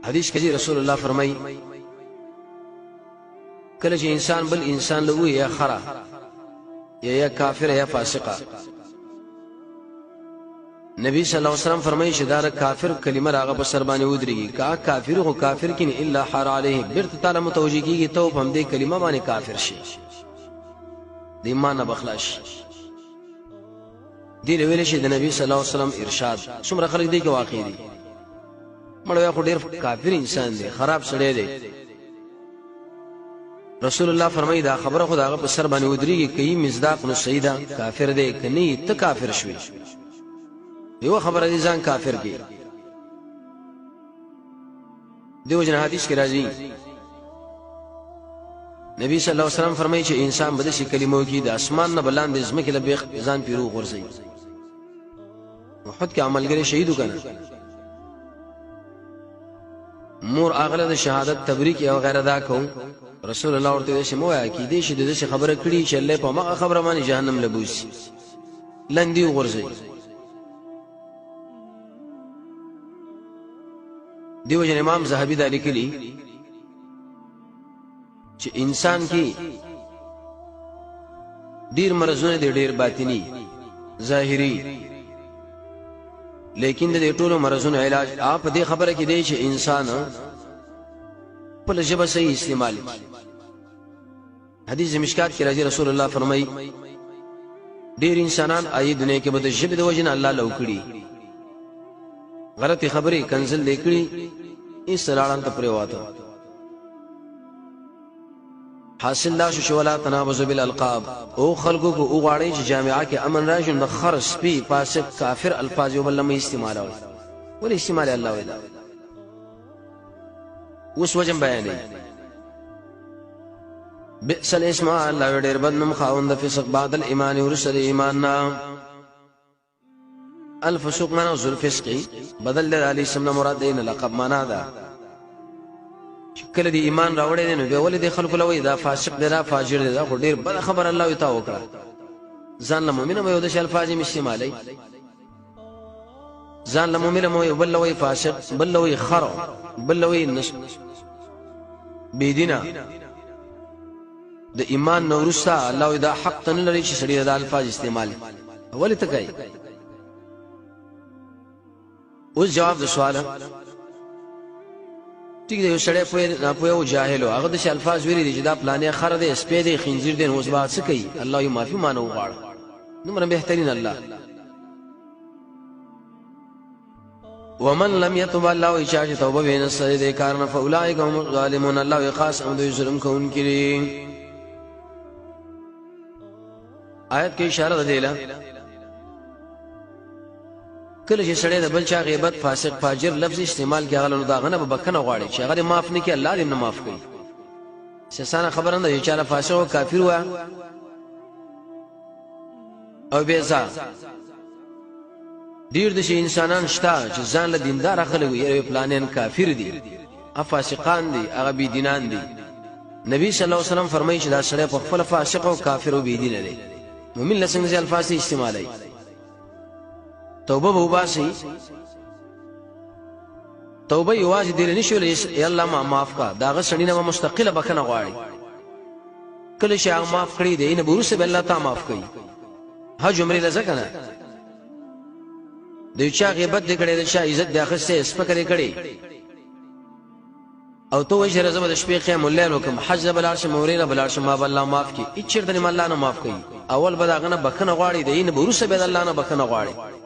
حدیث کې رسول الله فرمایي کله چې انسان بل انسان له یا خرا یا کافر یا فاسقه نبی صلی الله علیه وسلم فرمایي چې دا کافر کلمه راغه په سر باندې ودرېږي کا کافر هو کافر کین الا حر علیه برت تعالی متوجی کیږي ته هم دې کلمه باندې کافر شي د ایمان نه بخلاش دې ویل شي د نبی صلی الله علیه وسلم ارشاد څومره خلک دې کې واقع دي مړ یو ډېر کافر انسان دی خراب سړی دی رسول الله فرمایي دا خبره خدای په سر باندې ودرېږي کوي مصداق نو سیدا کافر دی کني ته کافر شوی یو خبره دي ځان کافر کی دیو جن حدیث کې راځي نبی صلی الله علیه وسلم فرمایي چې انسان بده شي کلمو کې د اسمان نه بلان د زمکه لبیخ ځان پیرو غورځي وحد کې عملګری شهید وکنه مور اغله د شهادت تبریک او غیره دا کو رسول الله ورته چې مو یا کې دې شي د خبره کړي چې الله په ما خبره باندې جهنم لبوسي لندې غورځي دیو جن امام زاهبی دا لیکلی چې انسان کې ډیر مرزونه دي ډیر باطنی ظاهری لیکن د ټولو مرزونو علاج اپ دې خبره کې دی چې انسان په لجبه صحیح استعمال حدیث مشکات کې راځي رسول الله فرمایي ډیر انسانان آی دنیا کې به د ژبې د وجنه الله لو کړي غلطی خبرې کنزل لیکړي اس لاړان ته پریواته حاصل لا شو ولا تنابز بالالقاب او خلقو کو غاړي چې جامعه کې امن راشي نو خرس پی فاسق کافر الفاظ یو بل نه استعمالوي ولې استعمال الله ولا اوس وجم بیانې بئس الاسم الله ډېر بدنم خاوند فسق بعد الايمان ورسل ایماننا الفسوق معنا ذل فسقي بدل علي سمنا مراد دین لقب معنا دا شکل دی ایمان راوړې دي نو به ولې د خلکو لوي دا فاسق دی دا فاجر دی دا ډیر بد خبر الله یو تا وکړه ځان له مؤمنه مې د شل فاجر استعمالي ځان له مؤمنه مې بل لوي فاسق بل لوي خر بل لوي نس بيدینا د ایمان نورسا الله دا حق تن لري چې سړي د الفاظ استعمال ولې تکای اوس جواب د سوال ټیک دی سړی په یو جاهل هغه د الفاظ ویلي دي چې دا پلانې خر دی سپې دی خنزیر دی اوس با څه کوي الله یې معافي مانو غواړي نو بهترین الله ومن لم يتوب الله اجازه توبه بین السيد کارن فاولئک هم الظالمون الله خاص هم دوی ظلم کوونکي آیت کې اشاره ده له کله چې سړی د بل چا غیبت فاسق فاجر لفظ استعمال کې غلنو دا غنه به بکنه غواړي چې هغه معاف نه کړي الله دې نه معاف کړي سسانه خبره نه چې چا فاسق او کافر و او بیزا ډیر د شي انسانان شته چې ځان له دیندار خلک وي پلانین کافر دي افاسقان دي هغه بي دینان دي نبی صلی الله علیه وسلم فرمایي چې دا سړی په خپل فاسق او کافر او بي دین دی مومن له څنګه الفاظ استعمالي توبه وباسي توبه یواز دې نه شول یا الله ما معاف کا دا غ سړی نه مستقله بکنه غواړي کله چې هغه معاف کړی دی نه ورسره به الله تعالی معاف کوي حج عمره لزکنه د چا غیبت دې کړي د چا عزت دې اخسته سپکړې کړي او تو وجه رزم د شپې قیام الليل وکم حج بلارش مورینه بلارش ما بالله معاف کی اچر د الله نه معاف کوي اول بداغه بکنه غواړي دی نه ورسره به الله نه بکنه غواړي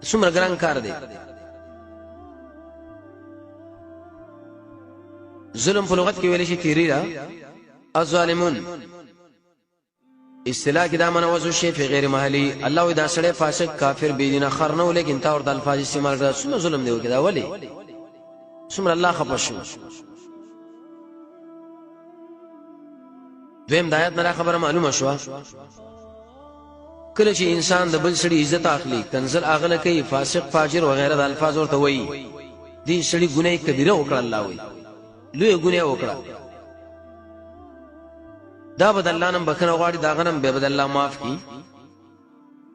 څومره ګران کار دی ظلم په لغت کې ویل شي تیری را الظالمون اصطلاح کې دا منوزو شی په غیر محلي الله دا سړی فاسق کافر بيدینه خرنو لیکن تا ورته الفاظ استعمال کړه څومره ظلم دی وکړه ولی څومره الله خپشو دویم دایت نه خبره معلومه شو کله چې انسان د بل سړي عزت اخلي کنزل اغله کوي فاسق فاجر وغيرها د الفاظ ورته وایي دي سړي ګناه کبیره وکړه الله وایي لوی ګناه وکړه دا بدل الله نن بکنه غواړي دا غنم به بدل الله معاف کی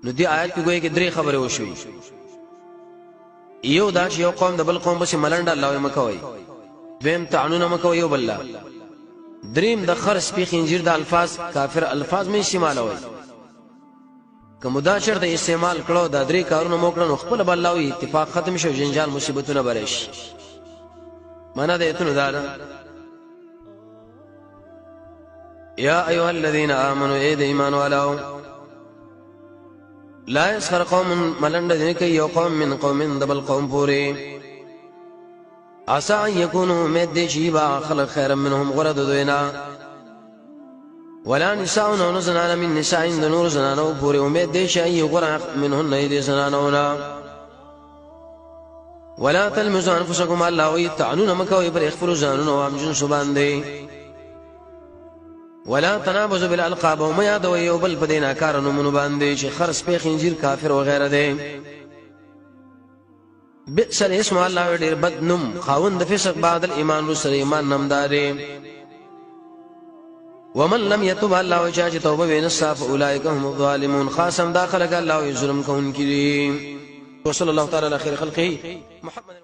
نو دی آیت کې ګویا کې درې خبره وشوي یو دا چې یو قوم د بل قوم بس ملنډ الله مکوي دویم تعنون مکوي یو بل دریم د خر سپي خنجر د الفاظ کافر الفاظ می استعمالوي کوم دا شرط استعمال کړو دا درې کارونه موکړو خپل بلوي اتفاق ختم شو جنجال مصیبتونه برش معنا د ایتونو دا یا ایها الذين امنوا اید ایمان والو لا يسخر قوم ملند دین کوي یو قوم من قوم دبل قوم پوری عسى ان يكونوا امید شي با خلق خيرا منهم غرد دوینا ولا نساء نزنان من نساء نور زنانو پوری امید شي غرد منهن ايدي زنانونا ولا تلمزوا انفسكم الله ويتعنون مكوي بر يغفروا زنانون وام جنس باندې ولا تنابزوا بالالقاب وما يدوا يوبل بدينا كارن من باندې چې خرس په خنجر کافر وغيره دي بئس الاسم الله ډیر بد نوم خاوند فسق بعد الايمان رسل ایمان نمداري ومن لم يتوب الله وجاج توبه بين الصاف اولئك هم الظالمون خاصم داخل الله ظلم كون كريم وصلى الله تعالى على خير خلقه محمد